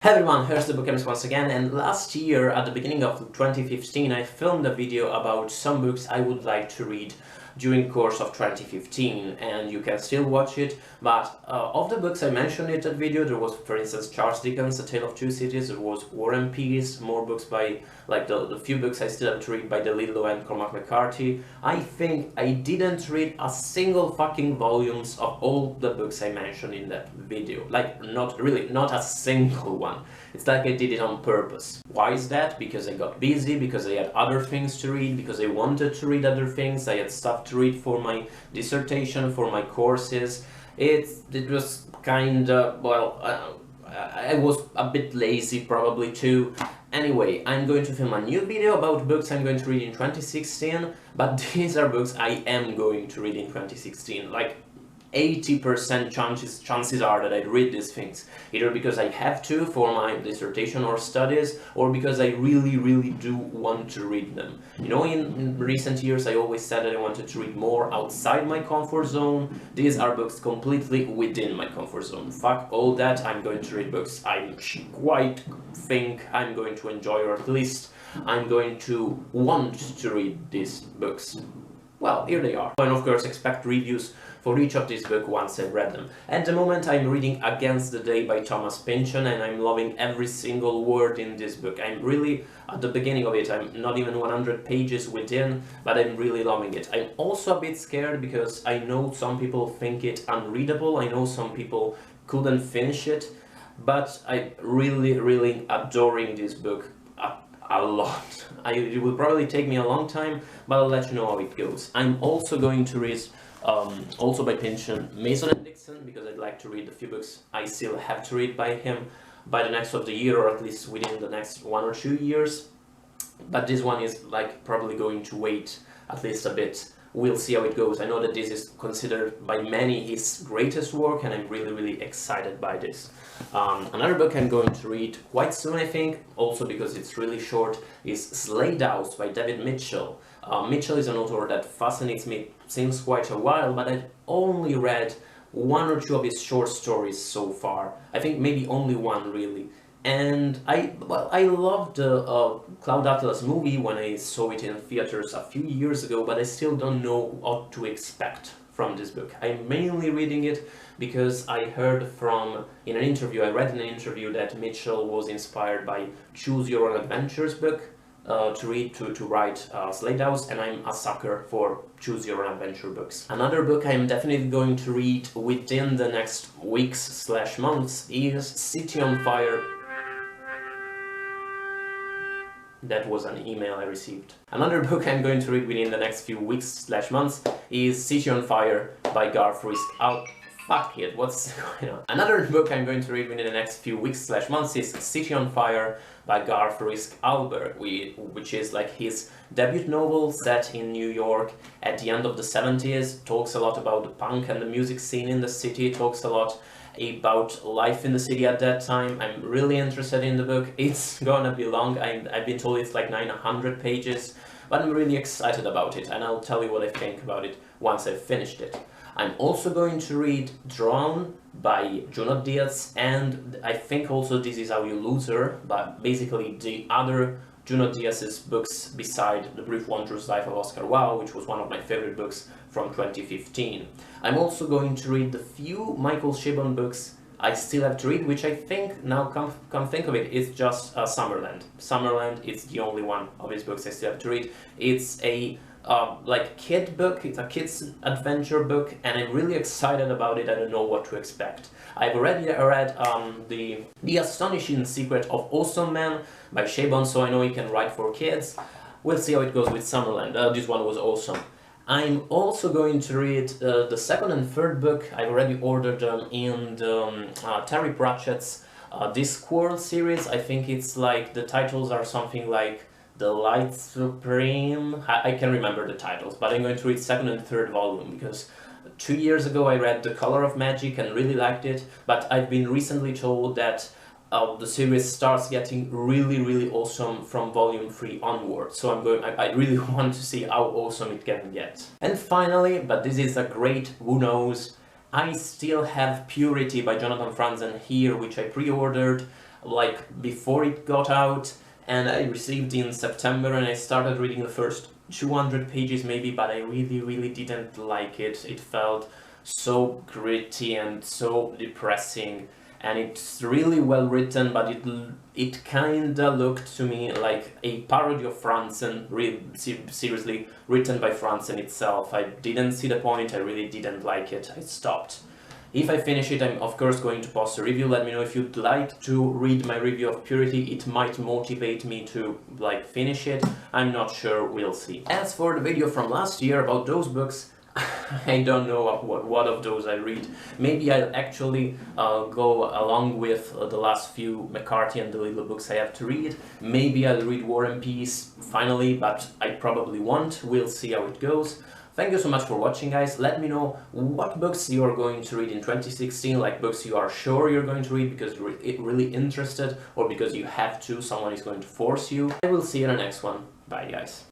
Hey everyone, here's the Bookends once again, and last year at the beginning of 2015 I filmed a video about some books I would like to read during the course of 2015, and you can still watch it, but of the books I mentioned in that video, there was, for instance, Charles Dickens' A Tale of Two Cities, there was War and Peace, more books by, like the few books I still have to read by DeLillo and Cormac McCarthy. I think I didn't read a single fucking volumes of all the books I mentioned in that video, like not a single one. It's like I did it on purpose. Why is that? Because I got busy, because I had other things to read, because I wanted to read other things, I had stuff to read for my dissertation, for my courses. It was kinda, well, I was a bit lazy probably too. Anyway, I'm going to film a new video about books I'm going to read in 2016, but these are books I am going to read in 2016. Like, 80% chances are that I read these things, either because I have to for my dissertation or studies, or because I really do want to read them. You know, in recent years I always said that I wanted to read more outside my comfort zone. These are books completely within my comfort zone. Fuck all that, I'm going to read books I quite think I'm going to enjoy, or at least I'm going to want to read these books. Well, here they are. And of course expect reviews for each of these books once I've read them. At the moment I'm reading Against the Day by Thomas Pynchon, and I'm loving every single word in this book. I'm really at the beginning of it, I'm not even 100 pages within, but I'm really loving it. I'm also a bit scared because I know some people think it unreadable, I know some people couldn't finish it, but I'm really adoring this book a lot. It will probably take me a long time, but I'll let you know how it goes. I'm also going to read, also by Pynchon, Mason and Dixon, because I'd like to read the few books I still have to read by him by the next of the year, or at least within the next 1 or 2 years. But this one is like probably going to wait at least a bit. We'll see how it goes. I know that this is considered by many his greatest work, and I'm really excited by this. Another book I'm going to read quite soon, I think, also because it's really short, is Slade by David Mitchell. Mitchell is an author that fascinates me since quite a while, but I've only read 1 or 2 of his short stories so far. I think maybe only one, really. And I loved the Cloud Atlas movie when I saw it in theaters a few years ago, but I still don't know what to expect from this book. I'm mainly reading it because I heard I read in an interview that Mitchell was inspired by Choose Your Own Adventures book to write Slade, and I'm a sucker for Choose Your Own Adventure books. Another book I'm definitely going to read within the next weeks/months is City on Fire. That was an email I received. Another book I'm going to read within the next few weeks/months is City on Fire by Garth Risk. Fuck it, what's going on? Another book I'm going to read within the next few weeks/months is City on Fire by Garth Risk Hallberg, which is like his debut novel set in New York at the end of the 70s. Talks a lot about the punk and the music scene in the city, talks a lot about life in the city at that time. I'm really interested in the book. It's gonna be long. I've been told it's like 900 pages, but I'm really excited about it, and I'll tell you what I think about it once I've finished it. I'm also going to read Drawn by Diaz, and I think also This Is How You Lose Her, but basically the other Diaz's books beside The Brief Wondrous Life of Oscar Wilde, which was one of my favorite books from 2015. I'm also going to read the few Michael Chabon books I still have to read, which I think, now come think of it, is just Summerland. Summerland is the only one of his books I still have to read. It's a like kid book, it's a kid's adventure book, and I'm really excited about it. I don't know what to expect. I've already read The Astonishing Secret of Awesome Man by Chabon, so I know he can write for kids. We'll see how it goes with Summerland. This one was awesome. I'm also going to read the second and third book. I've already ordered them in the Terry Pratchett's Discworld series. I think it's like, the titles are something like The Light Supreme. I can remember the titles, but I'm going to read second and third volume because 2 years ago I read The Color of Magic and really liked it, but I've been recently told that the series starts getting really awesome from volume 3 onward, so I really want to see how awesome it can get. And finally, but this is a great who knows, I still have Purity by Jonathan Franzen here, which I pre-ordered. like before it got out, and I received in September, and I started reading the first 200 pages maybe, but I really didn't like it. It felt so gritty and so depressing, and it's really well written, but it kinda looked to me like a parody of Franzen, seriously written by Franzen itself. I didn't see the point, I really didn't like it, I stopped. If I finish it, I'm of course going to post a review. Let me know if you'd like to read my review of Purity. It might motivate me to like finish it. I'm not sure, we'll see. As for the video from last year about those books, I don't know what of those I read. Maybe I'll actually go along with the last few McCarthy and the little books I have to read. Maybe I'll read War and Peace finally, but I probably won't. We'll see how it goes. Thank you so much for watching, guys. Let me know what books you're going to read in 2016, like books you are sure you're going to read because you're really interested, or because you have to, someone is going to force you. I will see you in the next one. Bye, guys.